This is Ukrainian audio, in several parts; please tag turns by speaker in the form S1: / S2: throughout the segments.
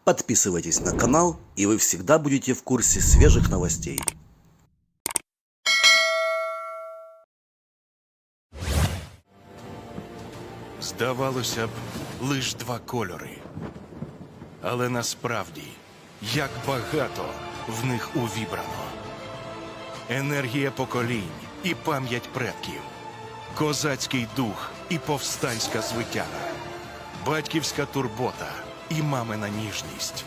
S1: Подписывайтесь на канал, и вы всегда будете в курсе свежих новостей.
S2: Здавалося б, лиш два кольори. Але насправді, як багато в них увібрано. Енергія поколінь і пам'ять предків. Козацький дух і повстанська звитяга. Батьківська турбота і мамина ніжність.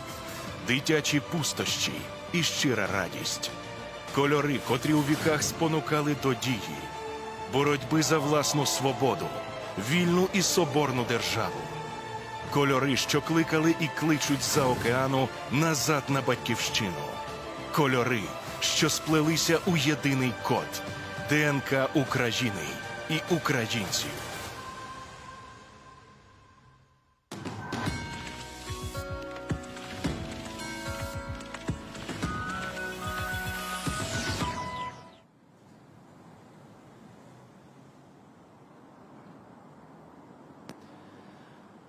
S2: Дитячі пустощі і щира радість. Кольори, котрі у віках спонукали до дії. Боротьби за власну свободу, вільну і соборну державу. Кольори, що кликали і кличуть з-за океану назад на батьківщину. Кольори, що сплелися у єдиний код – ДНК України і українців.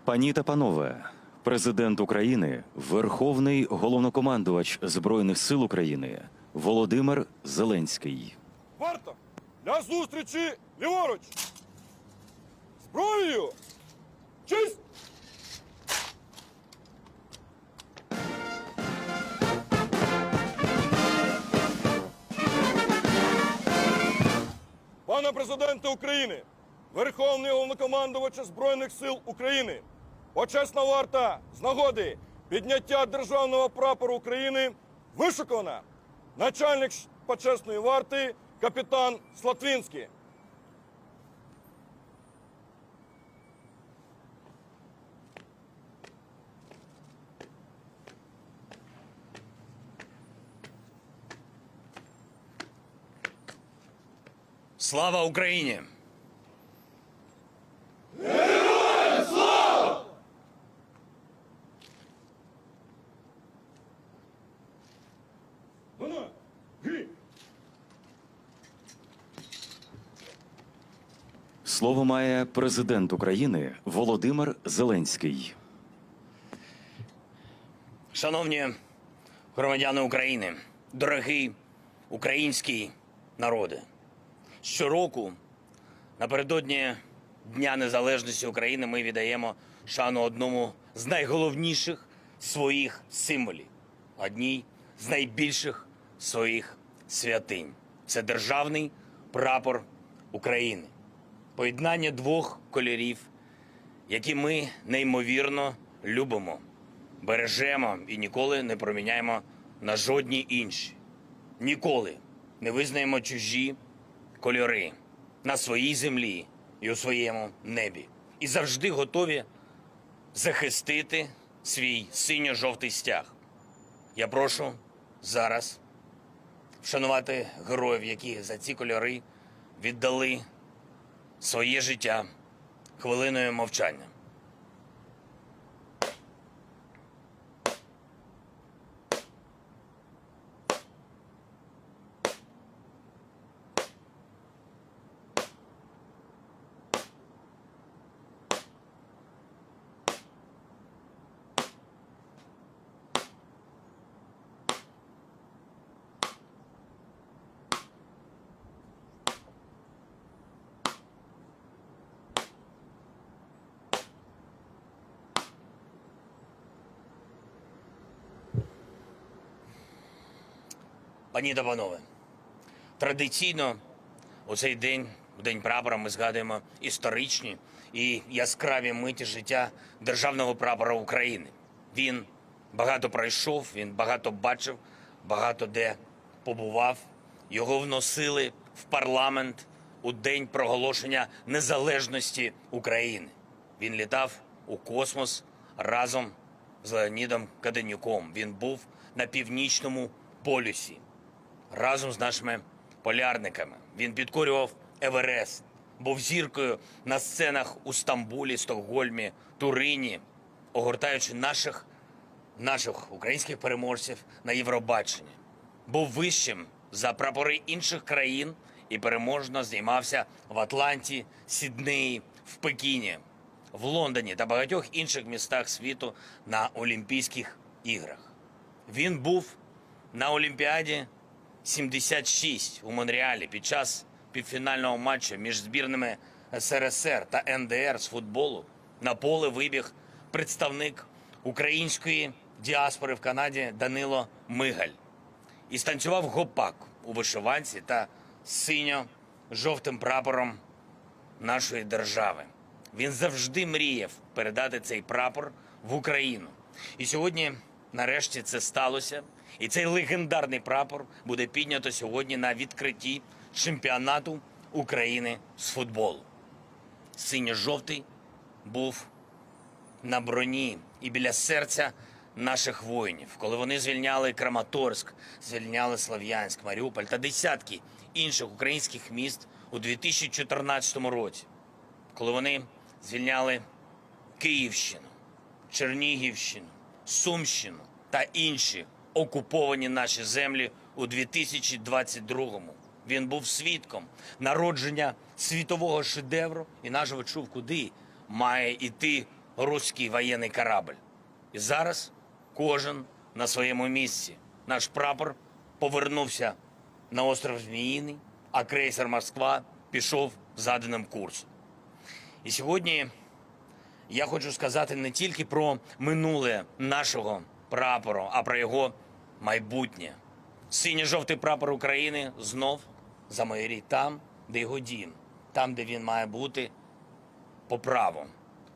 S3: Пані та панове, президент України, Верховний головнокомандувач Збройних сил України Володимир Зеленський.
S4: Варта! Для зустрічі ліворуч! Зброєю! Честь! Пане президенте України, Верховний головнокомандувач Збройних сил України, почесна варта з нагоди підняття державного прапору України вишикована. Начальник почесної варти капітан Слатвінський.
S5: Слава Україні!
S3: Слово має президент України Володимир Зеленський.
S5: Шановні громадяни України, дорогий український народе, щороку напередодні Дня Незалежності України ми віддаємо шану одному з найголовніших своїх символів, одній з найбільших своїх святинь. Це державний прапор України. Поєднання двох кольорів, які ми неймовірно любимо, бережемо і ніколи не проміняємо на жодні інші. Ніколи не визнаємо чужі кольори на своїй землі і у своєму небі. І завжди готові захистити свій синьо-жовтий стяг. Я прошу зараз вшанувати героїв, які за ці кольори віддали своє життя хвилиною мовчання. Пані та панове, традиційно у цей день, у День прапора, ми згадуємо історичні і яскраві миті життя державного прапора України. Він багато пройшов, він багато бачив, багато де побував. Його вносили в парламент у день проголошення незалежності України. Він літав у космос разом з Леонідом Каденюком. Він був на північному полюсі разом з нашими полярниками. Він підкорював Еверест, був зіркою на сценах у Стамбулі, Стокгольмі, Турині, огортаючи наших українських переможців на Євробаченні. Був вищим за прапори інших країн і переможно здіймався в Атланті, Сіднеї, в Пекіні, в Лондоні та багатьох інших містах світу на Олімпійських іграх. Він був на Олімпіаді 76 у Монреалі під час півфінального матчу між збірними СРСР та НДР з футболу. На поле вибіг представник української діаспори в Канаді Данило Мигаль і станцював гопак у вишиванці та синьо-жовтим прапором нашої держави. Він завжди мріяв передати цей прапор в Україну. І сьогодні, нарешті, це сталося. І цей легендарний прапор буде піднято сьогодні на відкритті чемпіонату України з футболу. Синьо-жовтий був на броні і біля серця наших воїнів, коли вони звільняли Краматорськ, звільняли Слов'янськ, Маріуполь та десятки інших українських міст у 2014 році, коли вони звільняли Київщину, Чернігівщину, Сумщину та інші окуповані наші землі у 2022-му. Він був свідком народження світового шедевру і наживо чув, куди має йти руський воєнний корабль. І зараз кожен на своєму місці. Наш прапор повернувся на остров Зміїний, а крейсер «Москва» пішов заданим курсом. І сьогодні я хочу сказати не тільки про минуле нашого прапору, а про його майбутнє. Синьо-жовтий прапор України знов замайорить там, де його дім, там, де він має бути по праву,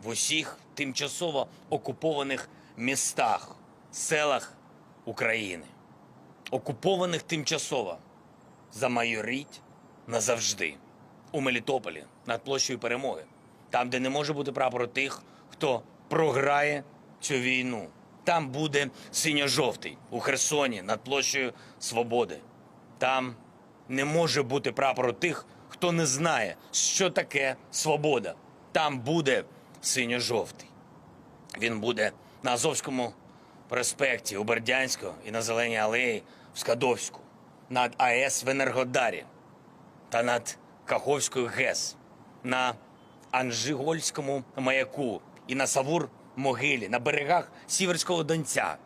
S5: в усіх тимчасово окупованих містах, селах України. Окупованих тимчасово замайорить назавжди. У Мелітополі, над площею Перемоги, там, де не може бути прапору тих, хто програє цю війну. Там буде синьо-жовтий, у Херсоні, над площею Свободи. Там не може бути прапору тих, хто не знає, що таке свобода. Там буде синьо-жовтий. Він буде на Азовському проспекті у Бердянську і на Зеленій алеї в Скадовську, над АЕС в Енергодарі та над Каховською ГЕС, на Анжигольському маяку і на Савур-могилі, на берегах Сіверського Донця,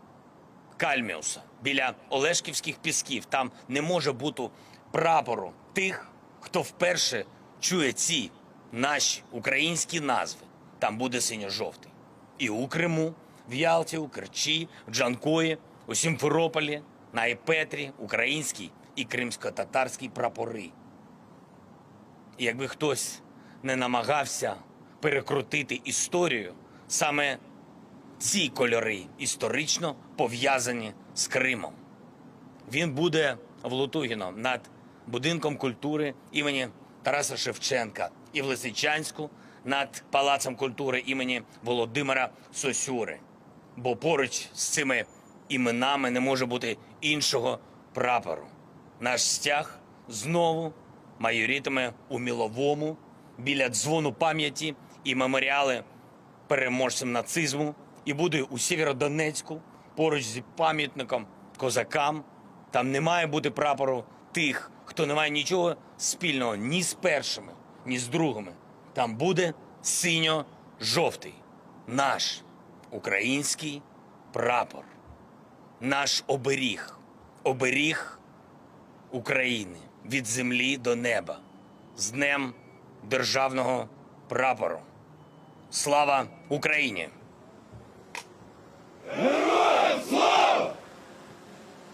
S5: Кальміуса, біля Олешківських пісків. Там не може бути прапору тих, хто вперше чує ці наші українські назви. Там буде синьо-жовтий. І у Криму, в Ялті, у Керчі, в Джанкої, у Сімферополі, на Айпетрі, український і кримсько-татарський прапори. І якби хтось не намагався перекрутити історію, саме ці кольори історично пов'язані з Кримом. Він буде в Лутугіно над будинком культури імені Тараса Шевченка і в Лисичанську над Палацом культури імені Володимира Сосюри. Бо поруч з цими іменами не може бути іншого прапору. Наш стяг знову майорітиме у Міловому, біля дзвону пам'яті і меморіали переможцям нацизму, і буде у Сєвєродонецьку, поруч з пам'ятником козакам. Там не має бути прапору тих, хто не має нічого спільного ні з першими, ні з другими. Там буде синьо-жовтий, наш український прапор, наш оберіг, оберіг України від землі до неба. З Днем Державного прапору. Слава Україні!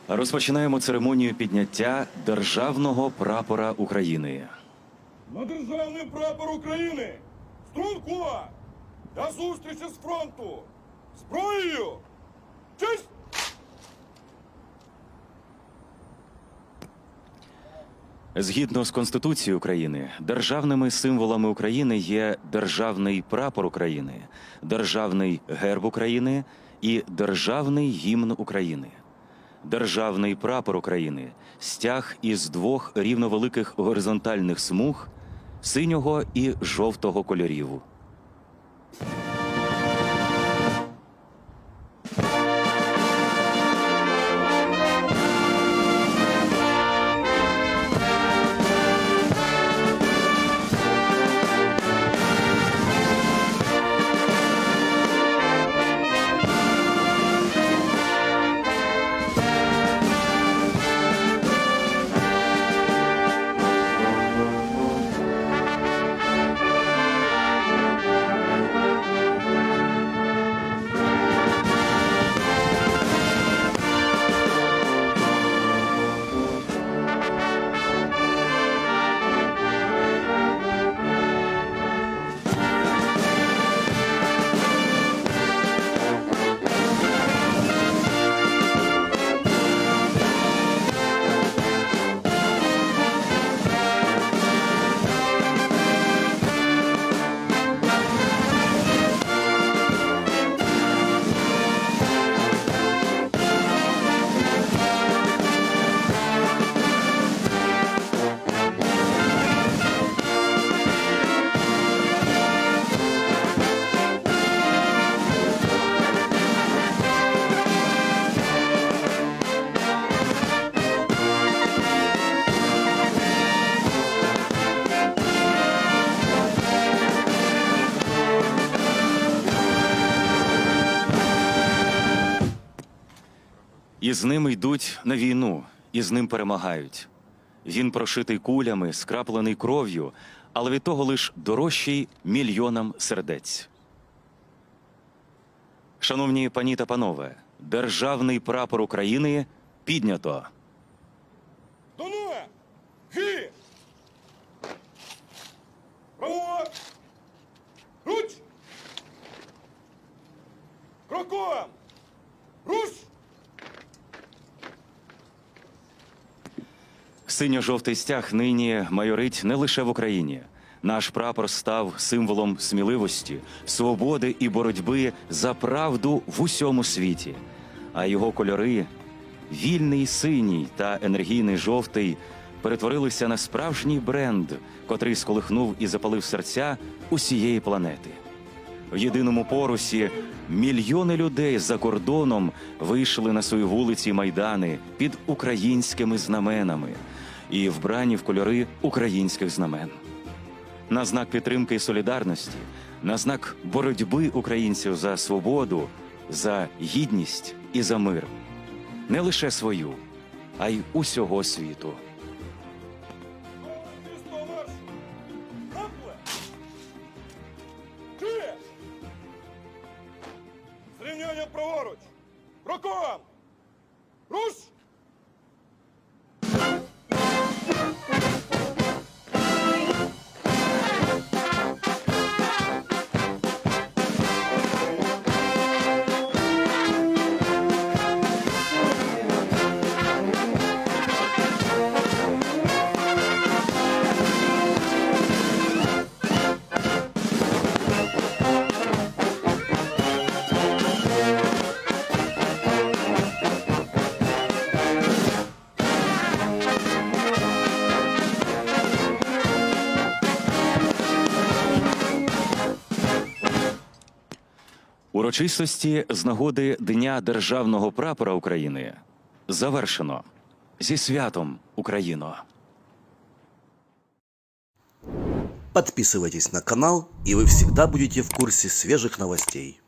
S3: Розпочинаємо церемонію підняття Державного прапора України.
S4: На державний прапор України! Струнку! До зустрічі з фронту! Зброєю! Честь!
S3: Згідно з Конституцією України, державними символами України є Державний прапор України, Державний герб України і Державний гімн України. Державний прапор України – стяг із двох рівновеликих горизонтальних смуг синього і жовтого кольорів. І з ним йдуть на війну, і з ним перемагають. Він прошитий кулями, скраплений кров'ю, але від того лиш дорожчий мільйонам сердець. Шановні пані та панове, державний прапор України піднято.
S4: Донуе! Гі! Право! Руч! Кроком! Руш!
S3: Синьо-жовтий стяг нині майорить не лише в Україні. Наш прапор став символом сміливості, свободи і боротьби за правду в усьому світі. А його кольори – вільний синій та енергійний жовтий – перетворилися на справжній бренд, котрий сколихнув і запалив серця усієї планети. В єдиному порусі мільйони людей за кордоном вийшли на свої вулиці й майдани під українськими знаменами і вбрані в кольори українських знамен. На знак підтримки і солідарності, на знак боротьби українців за свободу, за гідність і за мир. Не лише свою, а й усього світу.
S4: Місто марш! Рапле! Гі! Зрівняння праворуч! Кроком! Руш!
S3: Урочистості з нагоди Дня Державного прапора України завершено. Зі святом, Україно!
S1: Подписывайтесь на канал, и вы всегда будете в курсе свежих новостей.